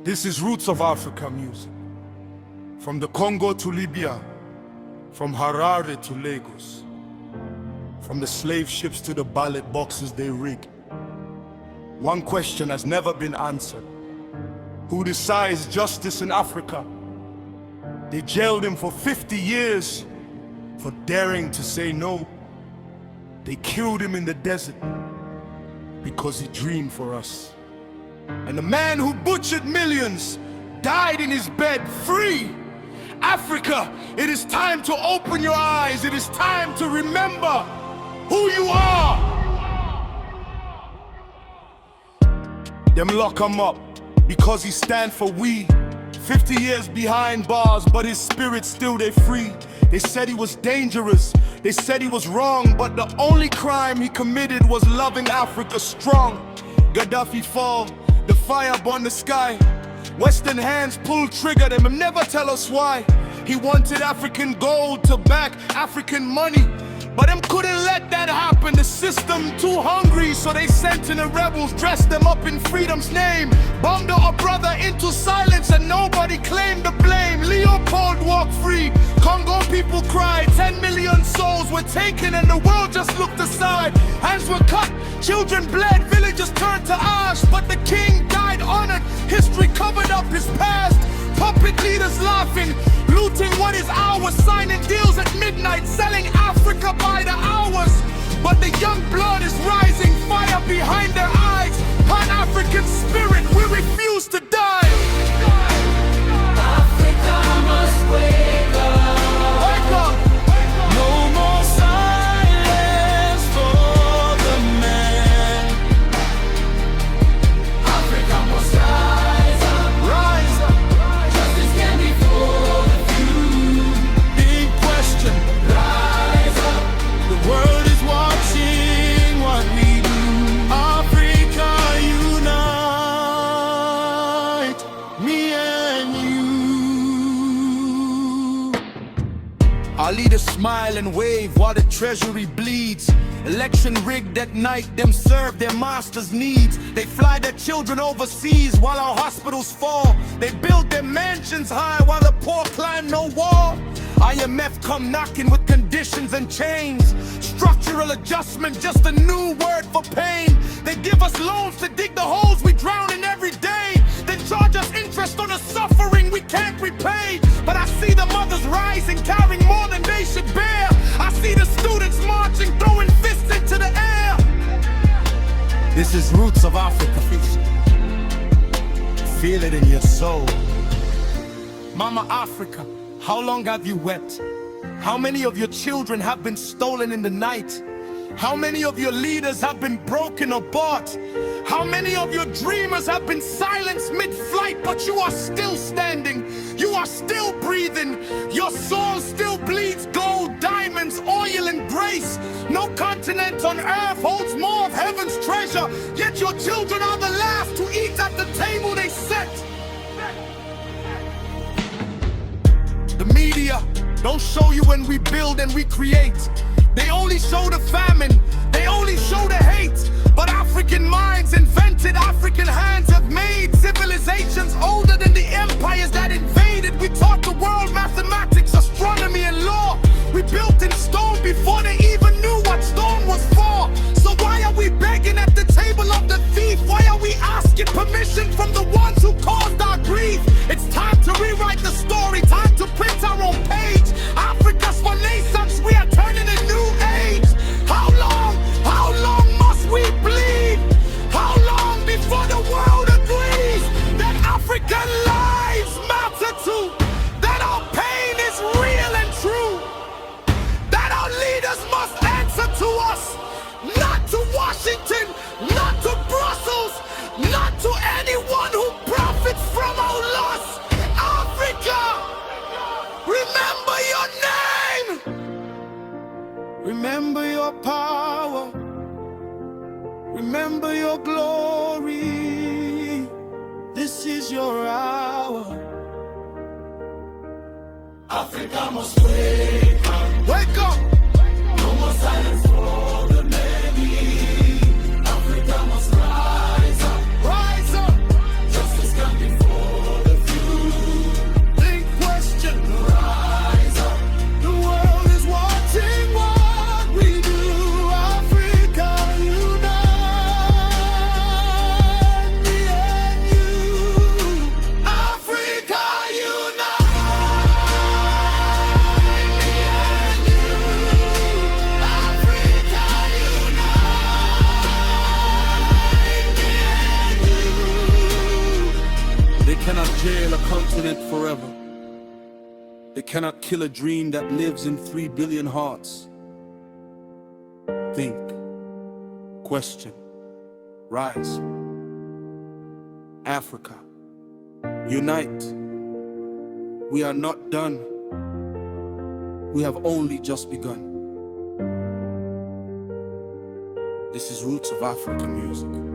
This is Roots of Africa music. From the Congo to Libya, from Harare to Lagos, from the slave ships to the ballot boxes they rig. One question has never been answered. Who decides justice in Africa? They jailed him for 50 years for daring to say no. They killed him in the desert because he dreamed for us. And the man who butchered millions died in his bed free. Africa, it is time to open your eyes. It is time to remember who you are. Them lock him up because he stand for we. 50 years behind bars, but his spirit still they free. They said he was dangerous, they said he was wrong, but the only crime he committed was loving Africa strong. Gaddafi fall, the fire burn the sky. Western hands pull trigger, them and never tell us why. He wanted African gold to back African money, but them couldn't let that happen. The system too hungry, so they sent in the rebels, dressed them up in freedom's name, bombed our brother into silence, and nobody claimed the blame. Leopold walked free, Congo people cried, 10 million souls were taken and the world just looked aside. Hands were cut, children bled, villages turned to ash, but the king died honored. History covered up his past. Puppet leaders laughing, looting what is ours, signing deals at midnight, selling Africa by the hours. But the young blood is rising, fire behind their eyes. Pan-African spirit, we refuse to die. Africa must wake up. Wake up! No more silence for the man. Africa must rise up. Rise up! Justice can be for the few. Big question. Rise up. The world is watching what we do. Africa unite, me and you. Our leaders smile and wave while the treasury bleeds. Election rigged at night, them serve their masters' needs. They fly their children overseas while our hospitals fall. They build their mansions high while the poor climb no wall. IMF come knocking with conditions and chains. Structural adjustment, just a new word for pain. They give us loans to dig the holes we drown in every day. Then charge us interest on the suffering we can't repay. But I see the mothers rising, carrying more than they should bear. I see the students marching, throwing fists into the air. This is Roots of Africa. Feel it in your soul. Mama Africa, how long have you wept? How many of your children have been stolen in the night? How many of your leaders have been broken or bought? How many of your dreamers have been silenced mid-flight, but you are still standing? You are still breathing. Your soul still bleeds gold, diamonds, oil, and grace. No continent on earth holds more of heaven's treasure, yet your children are the last to eat at the table they set. The media don't show you when we build and we create. They only show the famine, they only show the hate. But African minds invented, African hands have made civilizations older than the empires that invaded. We taught the world mathematics, astronomy, and law. We built in stone before they even knew what stone was for. So why are we begging at the table of the thief? Why are we asking permission from the ones who caused our grief? It's time to rewrite the story, time to print our own page. Africa's renaissance, we are turning a new age. How long must we bleed? How long before the world agrees that African lives matter too? That our pain is real and true? That our leaders must answer to us? Not to Washington, not to Brussels, not to anyone who profits from our loss. Africa, remember your name. Remember your power. Remember your glory. This is your hour. Africa must wake up. Wake up! No more silence for the many. Africa must rise up. Rise up! Justice can be for jail a continent forever. They cannot kill a dream that lives in 3 billion hearts. Think, question, rise. Africa, unite. We are not done. We have only just begun. This is Roots of Africa music.